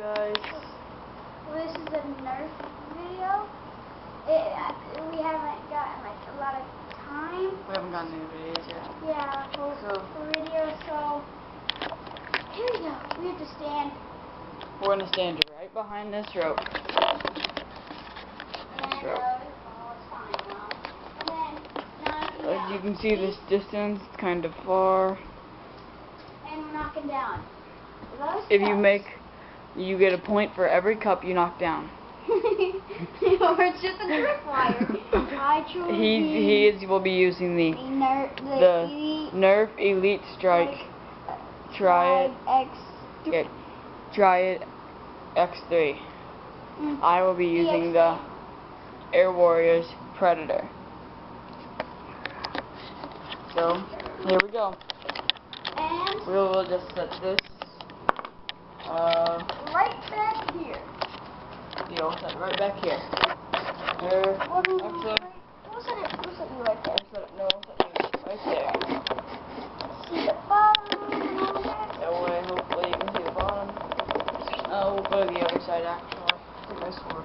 guys. This is a Nerf video. We haven't gotten like a lot of time. We haven't gotten any videos yet. Yeah, for video, so here we go. We have to stand. We're gonna stand right behind this rope. And it's fine now. And then As you can see, this distance is kind of far. And we're knocking down. If you get a point for every cup you knock down. Or it's just a tripwire. He will be using the Nerf Elite Strike Triad X3. I will be using the Air Warriors Predator. So here we go. And we will just set this right back here. You'll set it right back here. We'll set it right there. No, we'll set it right there. See the bottom and all that. That way, hopefully, you can see the bottom. Oh, we'll go to the other side actually. I think I swore.